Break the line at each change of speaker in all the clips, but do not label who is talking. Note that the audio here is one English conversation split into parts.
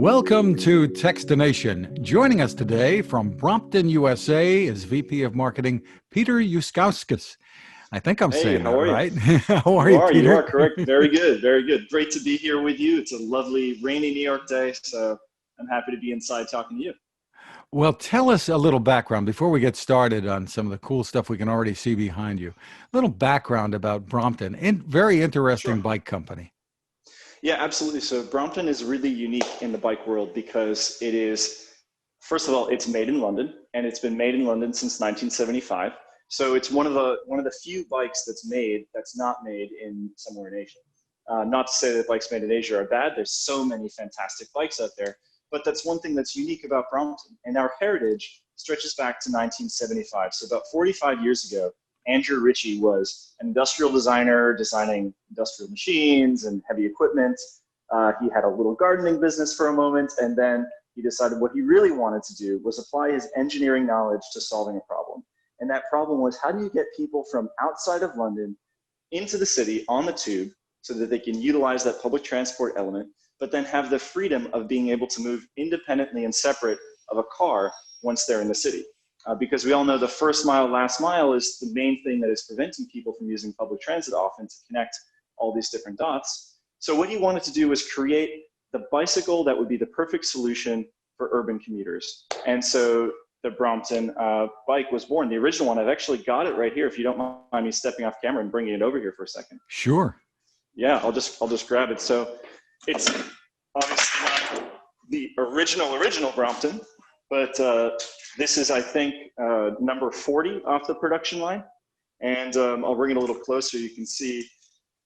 Welcome to Techstination. Joining us today from Brompton, USA is VP of Marketing, Peter Yuskauskas. I think I'm
Hey,
saying that
how are you?
right. How are
You
you,
are,
Peter?
you are correct. Very good, very good. Great to be here with you. It's a lovely, rainy New York day, so I'm happy to be inside talking to you.
Well, tell us a little background before we get started on some of the cool stuff we can already see behind you. A little background about Brompton, very interesting
Sure.
bike company.
Yeah, absolutely. So Brompton is really unique in the bike world because it is, first of all, it's made in London, and it's been made in London since 1975. So it's one of the few bikes that's not made in somewhere in Asia. Not to say that bikes made in Asia are bad. There's so many fantastic bikes out there, but that's one thing that's unique about Brompton. And our heritage stretches back to 1975. So about 45 years ago, Andrew Ritchie was an industrial designer designing industrial machines and heavy equipment. He had a little gardening business for a moment, and then he decided what he really wanted to do was apply his engineering knowledge to solving a problem. And that problem was, how do you get people from outside of London into the city on the tube so that they can utilize that public transport element, but then have the freedom of being able to move independently and separate of a car once they're in the city. Because we all know the first mile, last mile is the main thing that is preventing people from using public transit often to connect all these different dots. So what he wanted to do was create the bicycle that would be the perfect solution for urban commuters. And so the Brompton bike was born. The original one, I've actually got it right here. If you don't mind me stepping off camera and bringing it over here for a second.
Sure.
Yeah, I'll just grab it. So it's obviously not the original Brompton, but this is, I think, number 40 off the production line. And I'll bring it a little closer. You can see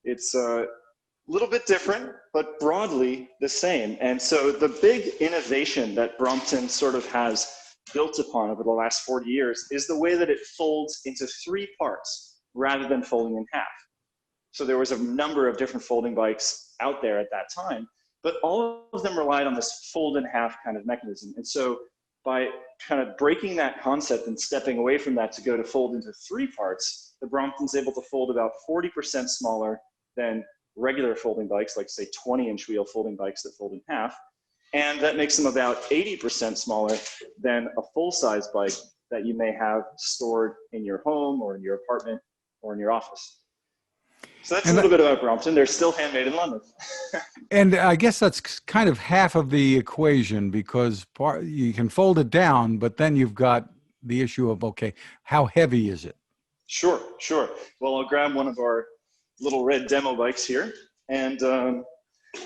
it's a little bit different, but broadly the same. And so the big innovation that Brompton sort of has built upon over the last 40 years is the way that it folds into 3 parts rather than folding in half. So there was a number of different folding bikes out there at that time, but all of them relied on this fold in half kind of mechanism. And so by kind of breaking that concept and stepping away from that to go to fold into 3 parts, the Brompton's able to fold about 40% smaller than regular folding bikes, like say 20-inch wheel folding bikes that fold in half. And that makes them about 80% smaller than a full-size bike that you may have stored in your home or in your apartment or in your office. So that's a little bit about Brompton. They're still handmade in London.
And I guess that's kind of half of the equation, because you can fold it down, but then you've got the issue of, okay, how heavy is it?
Sure, sure. Well, I'll grab one of our little red demo bikes here. And the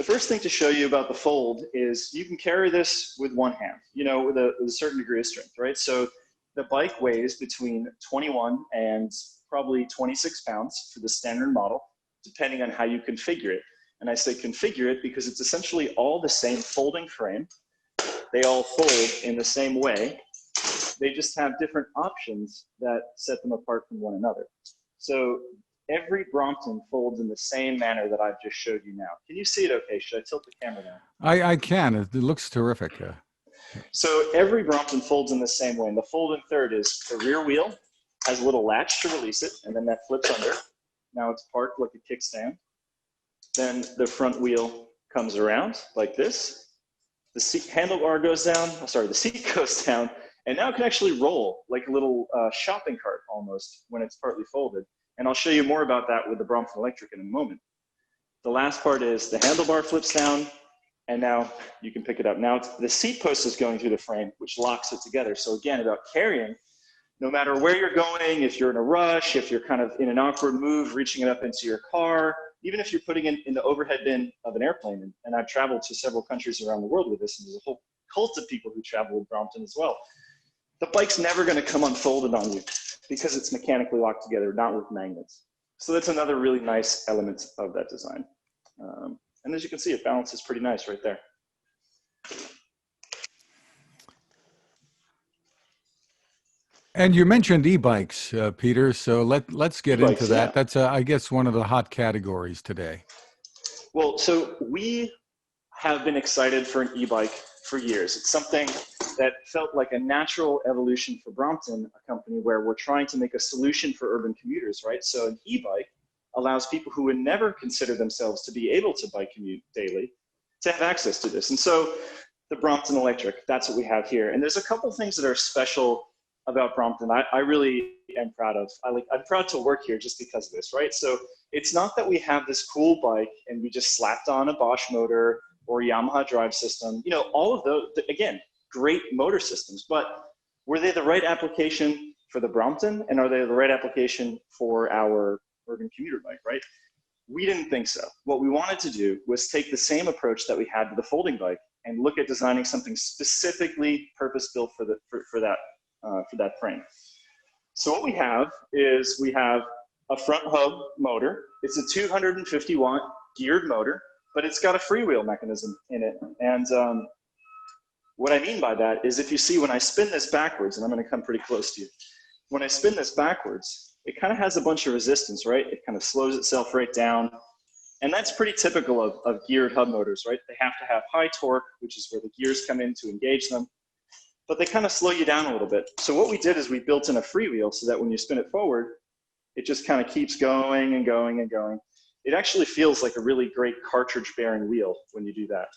first thing to show you about the fold is you can carry this with one hand, you know, with a certain degree of strength, right? So the bike weighs between 21 and probably 26 pounds for the standard model, depending on how you configure it. And I say configure it because it's essentially all the same folding frame. They all fold in the same way. They just have different options that set them apart from one another. So every Brompton folds in the same manner that I've just showed you now. Can you see it okay? Should I tilt the camera down?
I can. It looks terrific.
So every Brompton folds in the same way. And the fold in third is the rear wheel has a little latch to release it, and then that flips under. Now it's parked like a kickstand. Then the front wheel comes around like this. The seat handlebar goes down. The seat goes down, and now it can actually roll like a little shopping cart almost when it's partly folded. And I'll show you more about that with the Brompton Electric in a moment. The last part is the handlebar flips down, and now you can pick it up. Now the seat post is going through the frame, which locks it together. So again, about carrying, no matter where you're going, if you're in a rush, if you're kind of in an awkward move, reaching it up into your car, even if you're putting it in the overhead bin of an airplane. And I've traveled to several countries around the world with this, and there's a whole cult of people who travel with Brompton as well. The bike's never going to come unfolded on you because it's mechanically locked together, not with magnets. So that's another really nice element of that design. And as you can see, it balances pretty nice right there.
And you mentioned e-bikes, Peter, so let's get into that.
Yeah.
That's, I guess, one of the hot categories today.
Well, so we have been excited for an e-bike for years. It's something that felt like a natural evolution for Brompton, a company where we're trying to make a solution for urban commuters, right? So an e-bike allows people who would never consider themselves to be able to bike commute daily to have access to this. And so The Brompton Electric, that's what we have here. And there's a couple things that are special about Brompton I really am proud of. I'm proud to work here just because of this, right? So it's not that we have this cool bike and we just slapped on a Bosch motor or a Yamaha drive system. You know, all of those, again, great motor systems, but were they the right application for the Brompton, and are they the right application for our urban commuter bike, right? We didn't think so. What we wanted to do was take the same approach that we had to the folding bike and look at designing something specifically purpose-built for that frame. So what we have is we have a front hub motor. It's a 250 watt geared motor, but it's got a freewheel mechanism in it. And what I mean by that is if you see when I spin this backwards, and I'm gonna come pretty close to you, when I spin this backwards, it kind of has a bunch of resistance, right? It kind of slows itself right down. And that's pretty typical of geared hub motors, right? They have to have high torque, which is where the gears come in to engage them, but they kind of slow you down a little bit. So what we did is we built in a freewheel so that when you spin it forward, it just kind of keeps going and going and going. It actually feels like a really great cartridge bearing wheel when you do that.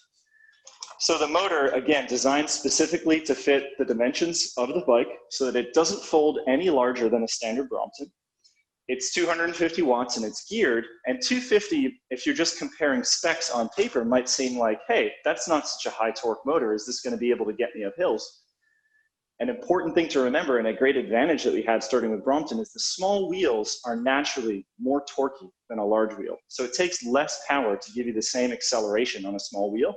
So the motor, again, designed specifically to fit the dimensions of the bike so that it doesn't fold any larger than a standard Brompton. It's 250 watts and it's geared, and 250, if you're just comparing specs on paper, might seem like, hey, that's not such a high torque motor. Is this going to be able to get me up hills? An important thing to remember, and a great advantage that we had starting with Brompton, is the small wheels are naturally more torquey than a large wheel. So it takes less power to give you the same acceleration on a small wheel.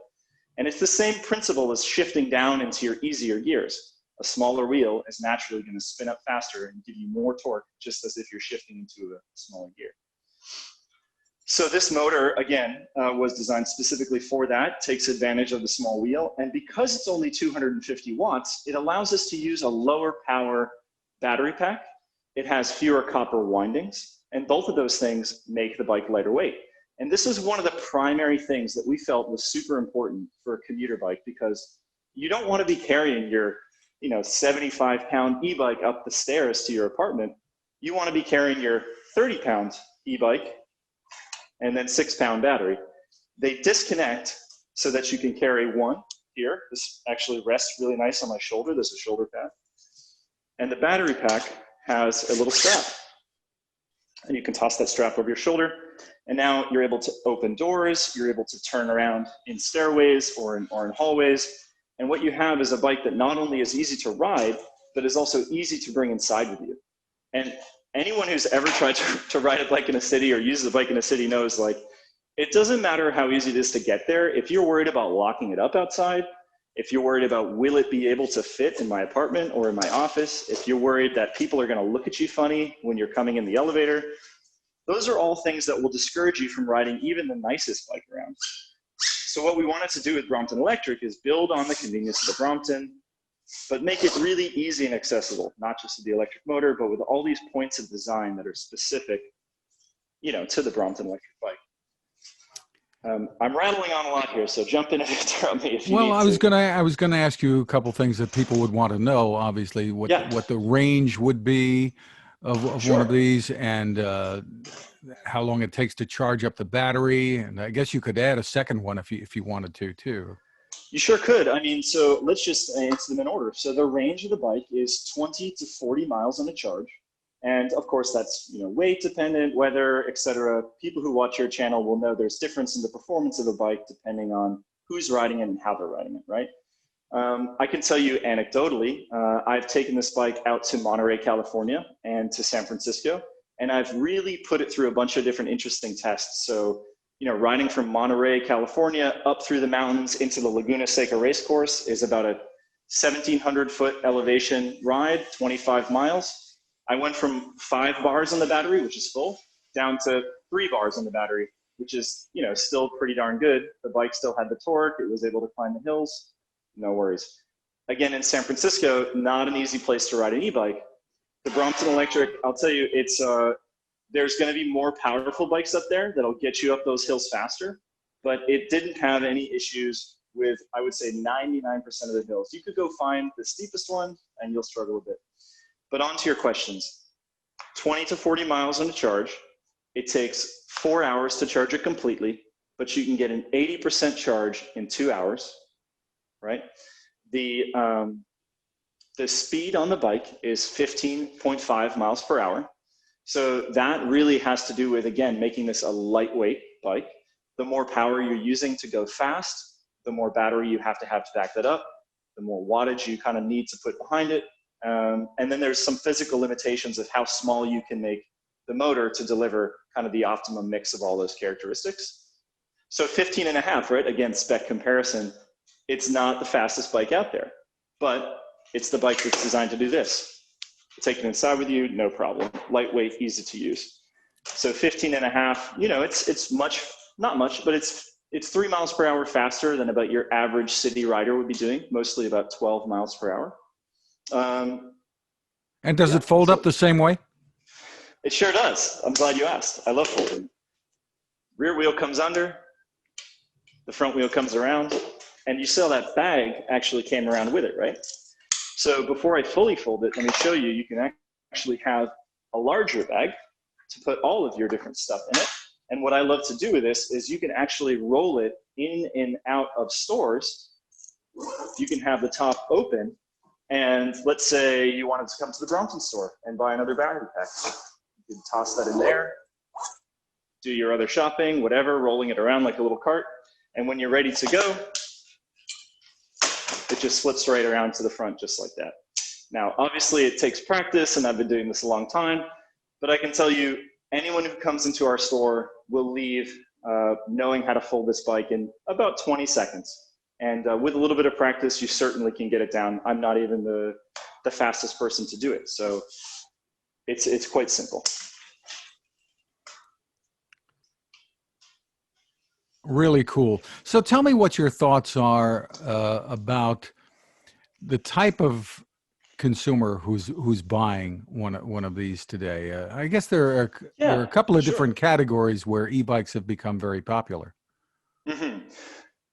And it's the same principle as shifting down into your easier gears. A smaller wheel is naturally going to spin up faster and give you more torque, just as if you're shifting into a smaller gear. So this motor, again, was designed specifically for that, takes advantage of the small wheel. And because it's only 250 watts, it allows us to use a lower power battery pack. It has fewer copper windings, and both of those things make the bike lighter weight. And this is one of the primary things that we felt was super important for a commuter bike, because you don't want to be carrying your 75-pound e-bike up the stairs to your apartment. You want to be carrying your 30-pound e-bike and then 6-pound battery. They disconnect so that you can carry one here. This actually rests really nice on my shoulder. There's a shoulder pad. And the battery pack has a little strap. And you can toss that strap over your shoulder. And now you're able to open doors. You're able to turn around in stairways or in hallways. And what you have is a bike that not only is easy to ride, but is also easy to bring inside with you. And anyone who's ever tried to ride a bike in a city or uses a bike in a city knows, like, it doesn't matter how easy it is to get there. If you're worried about locking it up outside, if you're worried about will it be able to fit in my apartment or in my office, if you're worried that people are going to look at you funny when you're coming in the elevator, those are all things that will discourage you from riding even the nicest bike around. So what we wanted to do with Brompton Electric is build on the convenience of the Brompton, but make it really easy and accessible, not just to the electric motor, but with all these points of design that are specific, to the Brompton Electric bike. I'm rattling on a lot here, so jump in and interrupt me if you need to.
I was gonna ask you a couple things that people would want to know. Obviously, what the range would be of
Sure.
one of these, and how long it takes to charge up the battery. And I guess you could add a second one if you wanted to too.
You sure could. I mean, so let's just answer them in order. So the range of the bike is 20 to 40 miles on a charge. And of course that's, weight dependent, weather, etc. People who watch your channel will know there's difference in the performance of a bike depending on who's riding it and how they're riding it, right? I can tell you anecdotally, I've taken this bike out to Monterey, California and to San Francisco, and I've really put it through a bunch of different interesting tests. So, riding from Monterey, California up through the mountains into the Laguna Seca race course is about a 1,700 foot elevation ride, 25 miles. I went from 5 bars on the battery, which is full, down to 3 bars on the battery, which is, still pretty darn good. The bike still had the torque. It was able to climb the hills. No worries. Again, in San Francisco, not an easy place to ride an e-bike. The Brompton Electric, I'll tell you, there's going to be more powerful bikes up there that'll get you up those hills faster, but it didn't have any issues with, I would say, 99% of the hills. You could go find the steepest one and you'll struggle a bit. But on to your questions. 20 to 40 miles on a charge. It takes 4 hours to charge it completely, but you can get an 80% charge in 2 hours. right? The, um, the speed on the bike is 15.5 miles per hour. So that really has to do with, again, making this a lightweight bike. The more power you're using to go fast, the more battery you have to back that up, the more wattage you kind of need to put behind it. And then there's some physical limitations of how small you can make the motor to deliver kind of the optimum mix of all those characteristics. So 15 and a half, right? Again, spec comparison, it's not the fastest bike out there, but it's the bike that's designed to do this. Take it inside with you, no problem. Lightweight, easy to use. So 15 and a half, you know, it's much, not much, but it's 3 miles per hour faster than about your average city rider would be doing, mostly about 12 miles per hour.
And does it fold up the same way?
It sure does. I'm glad you asked. I love folding. Rear wheel comes under, the front wheel comes around, and you saw that bag actually came around with it, right? So before I fully fold it, let me show you, you can actually have a larger bag to put all of your different stuff in it. And what I love to do with this is you can actually roll it in and out of stores. You can have the top open, and let's say you wanted to come to the Brompton store and buy another battery pack. You can toss that in there, do your other shopping, whatever, rolling it around like a little cart. And when you're ready to go, it just flips right around to the front just like that. Now, obviously it takes practice, and I've been doing this a long time, but I can tell you, anyone who comes into our store will leave knowing how to fold this bike in about 20 seconds. And with a little bit of practice, you certainly can get it down. I'm not even the fastest person to do it. So it's quite simple.
Really cool. So tell me what your thoughts are about the type of consumer who's buying one of these today. I guess there are a couple of different categories where e-bikes have become very popular.
Mm-hmm.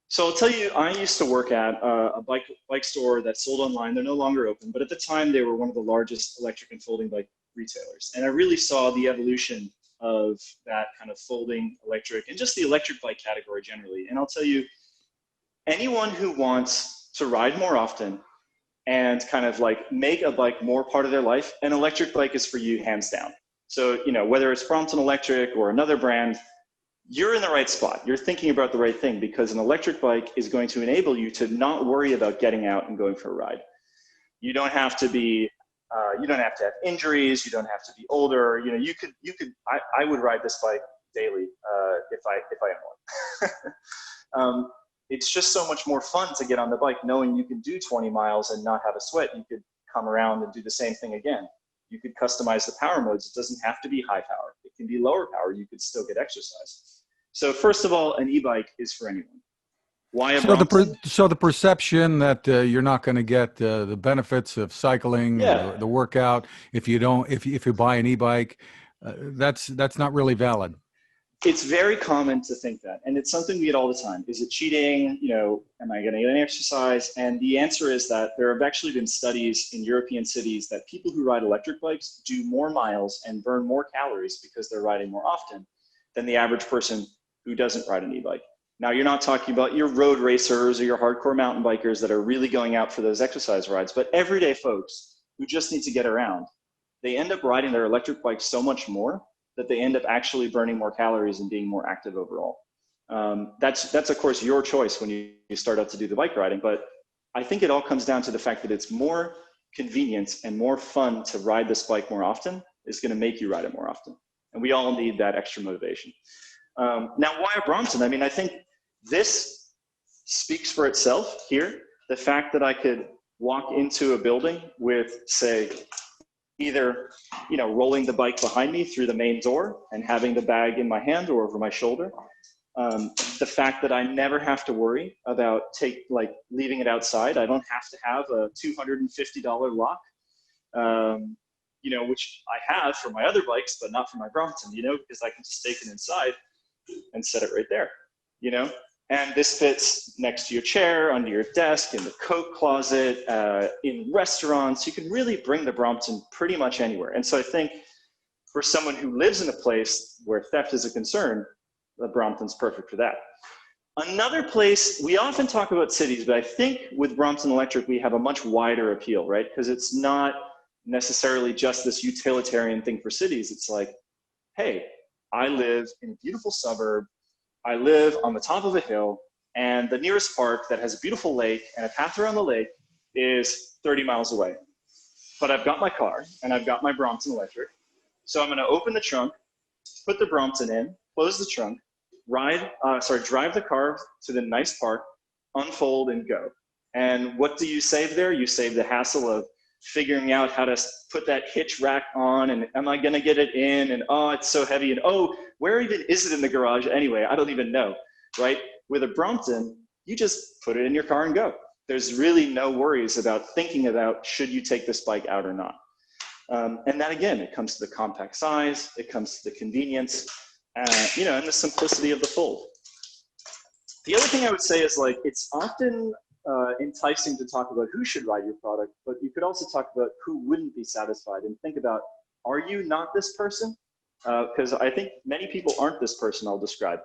So I'll tell you, I used to work at a bike store that sold online. They're no longer open, but at the time they were one of the largest electric and folding bike retailers. And I really saw the evolution of that kind of folding electric and just the electric bike category generally. And I'll tell you, anyone who wants to ride more often and kind of like make a bike more part of their life, an electric bike is for you, hands down. So, you know, whether it's Brompton Electric or another brand, you're in the right spot. You're thinking about the right thing, because an electric bike is going to enable you to not worry about getting out and going for a ride. You don't have to be, you don't have to have injuries. You don't have to be older. You know, I would ride this bike daily if I own one. It's just so much more fun to get on the bike knowing you can do 20 miles and not have a sweat. You could come around and do the same thing again. You could customize the power modes. It doesn't have to be high power. It can be lower power. You could still get exercise. So first of all, an e-bike is for anyone. Why a Brompton?
So the perception that you're not going to get the benefits of cycling, the workout, if you buy an e-bike, that's not really valid.
It's very common to think that, and it's something we get all the time. Is it cheating? You know, am I going to get any exercise? And the answer is that there have actually been studies in European cities that people who ride electric bikes do more miles and burn more calories because they're riding more often than the average person who doesn't ride an e-bike. Now, you're not talking about your road racers or your hardcore mountain bikers that are really going out for those exercise rides, but everyday folks who just need to get around, they end up riding their electric bike so much more that they end up actually burning more calories and being more active overall. That's of course your choice when you start out to do the bike riding, but I think it all comes down to the fact that it's more convenient and more fun to ride this bike more often is going to make you ride it more often. And we all need that extra motivation. Now, why a Brompton? I mean, I think this speaks for itself here. The fact that I could walk into a building with, say, either, you know, rolling the bike behind me through the main door and having the bag in my hand or over my shoulder. The fact that I never have to worry about leaving it outside. I don't have to have a $250 lock, you know, which I have for my other bikes, but not for my Brompton, you know, because I can just take it inside and set it right there, you know. And this fits next to your chair, under your desk, in the coat closet, in restaurants. You can really bring the Brompton pretty much anywhere. And so I think for someone who lives in a place where theft is a concern, the Brompton's perfect for that. Another place, we often talk about cities, but I think with Brompton Electric, we have a much wider appeal, right? Because it's not necessarily just this utilitarian thing for cities. It's like, hey, I live in a beautiful suburb. I live on the top of a hill, and the nearest park that has a beautiful lake and a path around the lake is 30 miles away. But I've got my car and I've got my Brompton Electric. So I'm going to open the trunk, put the Brompton in, close the trunk, drive the car to the nice park, unfold and go. And what do you save there? You save the hassle of figuring out how to put that hitch rack on, and am I going to get it in, and oh, it's so heavy, and oh, where even is it in the garage anyway? I don't even know, right? With a Brompton, you just put it in your car and go. There's really no worries about thinking about should you take this bike out or not. And that again, it comes to the compact size, it comes to the convenience, and the simplicity of the fold. The other thing I would say is like, it's often enticing to talk about who should ride your product, but you could also talk about who wouldn't be satisfied and think about, are you not this person? Because I think many people aren't this person I'll describe.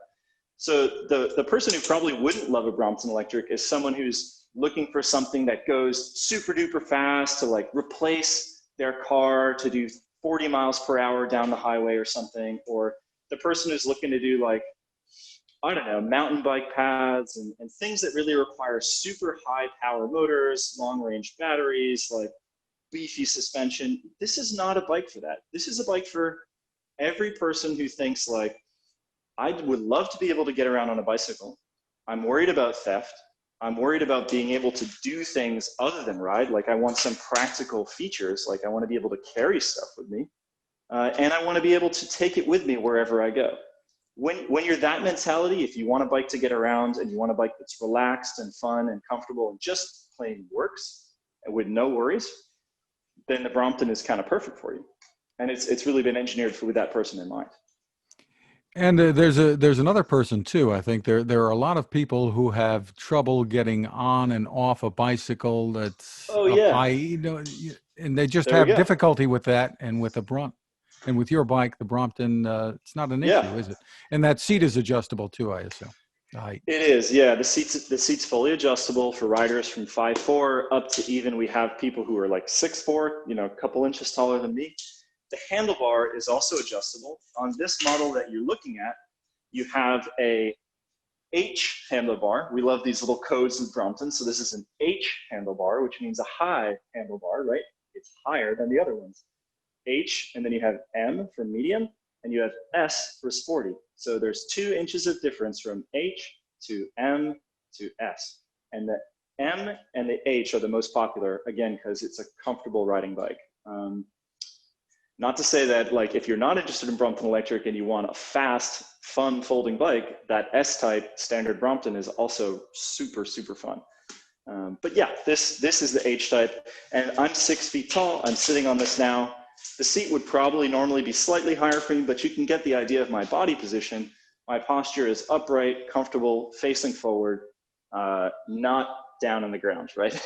So the person who probably wouldn't love a Brompton Electric is someone who's looking for something that goes super duper fast to like replace their car to do 40 miles per hour down the highway or something, or the person who's looking to do like, I don't know, mountain bike paths and things that really require super high power motors, long range batteries, like beefy suspension. This is not a bike for that. This is a bike for every person who thinks like, I would love to be able to get around on a bicycle. I'm worried about theft. I'm worried about being able to do things other than ride. Like I want some practical features. Like I want to be able to carry stuff with me. And I want to be able to take it with me wherever I go. When you're that mentality, if you want a bike to get around and you want a bike that's relaxed and fun and comfortable and just plain works and with no worries, then the Brompton is kind of perfect for you. And it's really been engineered with that person in mind.
And there's another person too. I think there are a lot of people who have trouble getting on and off a bicycle that's
Oh
up
yeah,
high, and they just
there we
have
go.
difficulty with that. And with and with your bike, the Brompton, it's not an
Yeah,
issue, is it? And that seat is adjustable too, I assume. The height.
it is. Yeah, the seat's fully adjustable for riders from 5'4" up to even we have people who are like 6'4", a couple inches taller than me. The handlebar is also adjustable. On this model that you're looking at, you have a H handlebar. We love these little codes with Brompton. So this is an H handlebar, which means a high handlebar, right? It's higher than the other ones. H, and then you have M for medium, and you have S for sporty. So there's 2 inches of difference from H to M to S. And the M and the H are the most popular, again, because it's a comfortable riding bike. Not to say that like if you're not interested in Brompton Electric and you want a fast, fun folding bike, that S-type standard Brompton is also super, super fun. But yeah, this is the H-type, and I'm 6 feet tall. I'm sitting on this now. The seat would probably normally be slightly higher for me, but you can get the idea of my body position. My posture is upright, comfortable, facing forward, not down on the ground, right?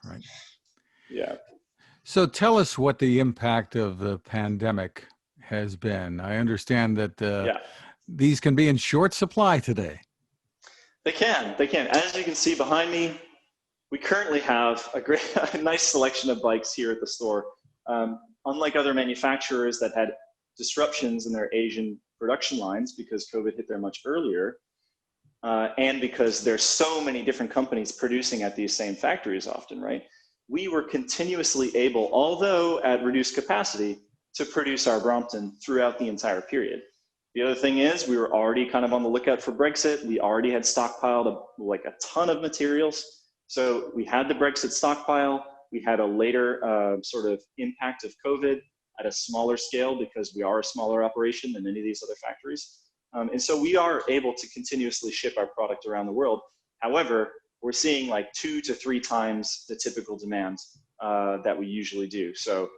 Right.
Yeah.
So tell us what the impact of the pandemic has been. I understand that these can be in short supply today.
They can. As you can see behind me, we currently have a nice selection of bikes here at the store. Unlike other manufacturers that had disruptions in their Asian production lines because COVID hit there much earlier, and because there's so many different companies producing at these same factories often, right? We were continuously able, although at reduced capacity, to produce our Brompton throughout the entire period. The other thing is we were already kind of on the lookout for Brexit. We already had stockpiled like a ton of materials. So we had the Brexit stockpile. We had a later sort of impact of COVID at a smaller scale because we are a smaller operation than any of these other factories. And so we are able to continuously ship our product around the world. However, we're seeing like 2 to 3 times the typical demand that we usually do. So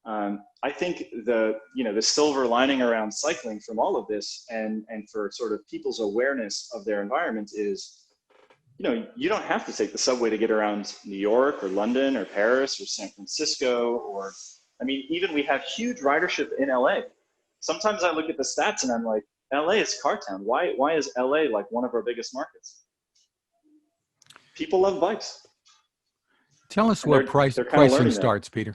I think the silver lining around cycling from all of this and for sort of people's awareness of their environment is, you don't have to take the subway to get around New York or London or Paris or San Francisco, or, I mean, even we have huge ridership in LA. Sometimes I look at the stats and I'm like, LA is car town. Why is LA like one of our biggest markets? People love bikes.
Tell us
And
where
they're kind of
pricing
learning that.
starts, Peter.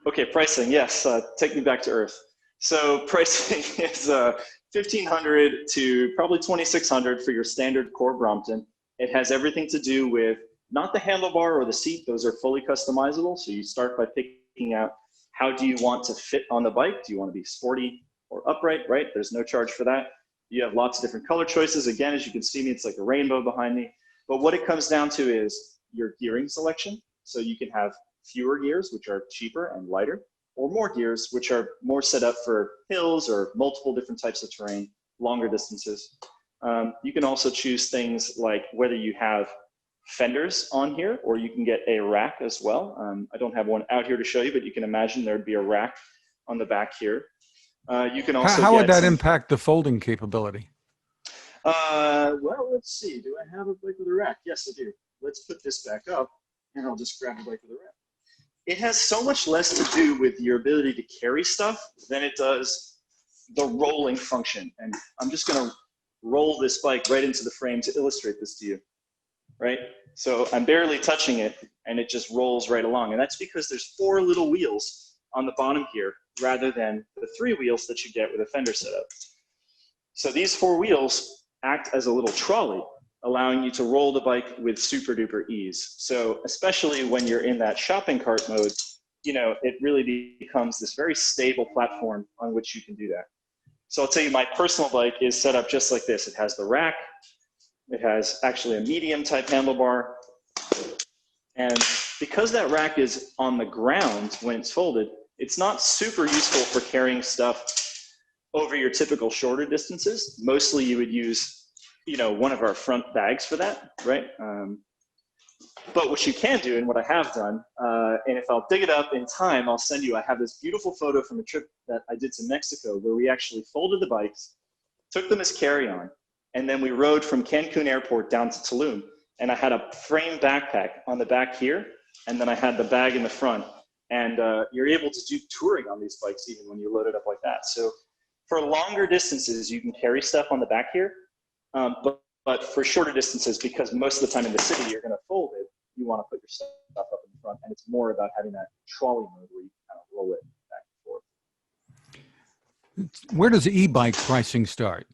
Okay, pricing, yes. Take me back to earth. So pricing is 1,500 to probably 2,600 for your standard core Brompton. It has everything to do with not the handlebar or the seat. Those are fully customizable. So you start by picking out how do you want to fit on the bike. Do you want to be sporty or upright, right? There's no charge for that. You have lots of different color choices. Again, as you can see me, it's like a rainbow behind me. But what it comes down to is your gearing selection. So you can have fewer gears, which are cheaper and lighter, or more gears, which are more set up for hills or multiple different types of terrain, longer distances. You can also choose things like whether you have fenders on here, or you can get a rack as well. I don't have one out here to show you, but you can imagine there'd be a rack on the back here. You can also
How would
get
that impact the folding capability?
well, let's see. Do I have a bike with a rack? Yes, I do. Let's put this back up, and I'll just grab a bike with a rack. It has so much less to do with your ability to carry stuff than it does the rolling function. And I'm just going to roll this bike right into the frame to illustrate this to you, right? So I'm barely touching it, and it just rolls right along. And that's because there's 4 little wheels on the bottom here, rather than the 3 wheels that you get with a fender setup. So these 4 wheels act as a little trolley, allowing you to roll the bike with super duper ease. So especially when you're in that shopping cart mode, you know, it really becomes this very stable platform on which you can do that. So I'll tell you, my personal bike is set up just like this. It has the rack. It has actually a medium type handlebar. And because that rack is on the ground when it's folded, it's not super useful for carrying stuff over your typical shorter distances. Mostly you would use, you know, one of our front bags for that, right? But what you can do, and what I have done, and if I'll dig it up in time, I'll send you, I have this beautiful photo from a trip that I did to Mexico where we actually folded the bikes, took them as carry-on, and then we rode from Cancun airport down to Tulum. And I had a frame backpack on the back here, and then I had the bag in the front. And you're able to do touring on these bikes even when you load it up like that. So for longer distances, you can carry stuff on the back here. But for shorter distances, because most of the time in the city you're going to fold it, you want to put your stuff up in the front, and it's more about having that trolley mode where you kind of roll it back and forth.
Where does e-bike pricing start?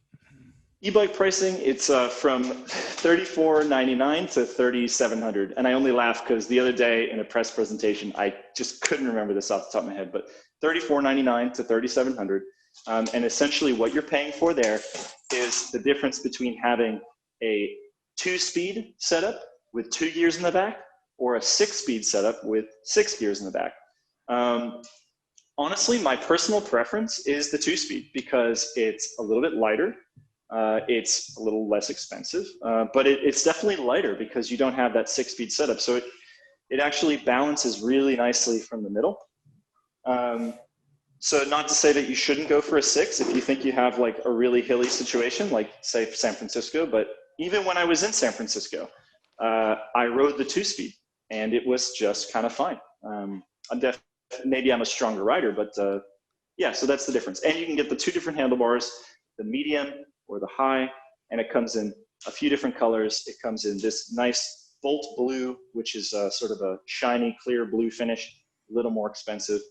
E-bike pricing, it's from $34.99 to $3,700, and I only laugh because the other day in a press presentation I just couldn't remember this off the top of my head, but $34.99 to $3,700. And essentially what you're paying for there is the difference between having a 2-speed setup with 2 gears in the back or a 6-speed setup with 6 gears in the back. Honestly, my personal preference is the 2-speed because it's a little bit lighter. It's a little less expensive, but it's definitely lighter because you don't have that 6-speed setup. So it actually balances really nicely from the middle. So not to say that you shouldn't go for a 6 if you think you have like a really hilly situation, like say San Francisco, but even when I was in San Francisco, I rode the 2-speed and it was just kind of fine. Maybe I'm a stronger rider, but yeah, so that's the difference. And you can get the 2 different handlebars, the medium or the high, and it comes in a few different colors. It comes in this nice Bolt blue, which is sort of a shiny, clear blue finish, a little more expensive,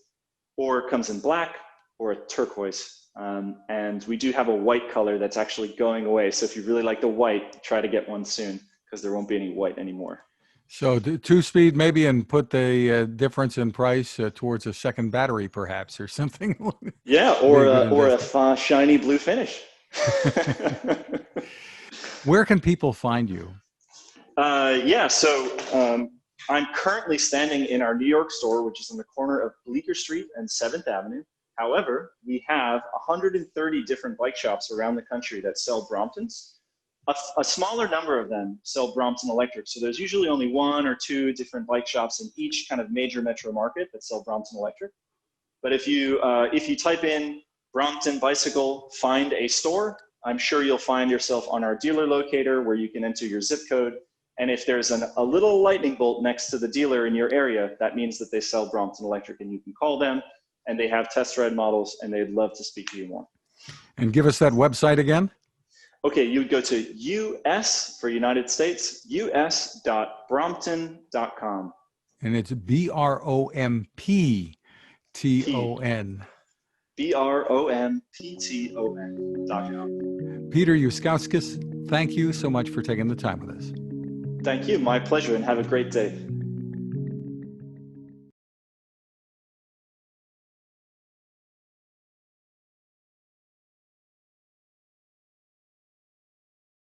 or it comes in black or a turquoise. And we do have a white color that's actually going away. So if you really like the white, try to get one soon because there won't be any white anymore.
So the 2-speed maybe, and put the difference in price towards a second battery perhaps or something.
Yeah, or a shiny blue finish.
Where can people find you?
Yeah, so I'm currently standing in our New York store, which is on the corner of Bleecker Street and 7th Avenue. However, we have 130 different bike shops around the country that sell Bromptons. A smaller number of them sell Brompton Electric. So there's usually only 1 or 2 different bike shops in each kind of major metro market that sell Brompton Electric. But if you type in Brompton bicycle, find a store, I'm sure you'll find yourself on our dealer locator where you can enter your zip code. And if there's a little lightning bolt next to the dealer in your area, that means that they sell Brompton Electric, and you can call them and they have test ride models and they'd love to speak to you more.
And give us that website again.
Okay, you would go to US for United States, us.brompton.com.
And it's Brompton.
P, BROMPTON.com.
Peter Yuskauskis, thank you so much for taking the time with us.
Thank you, my pleasure, and have a great day.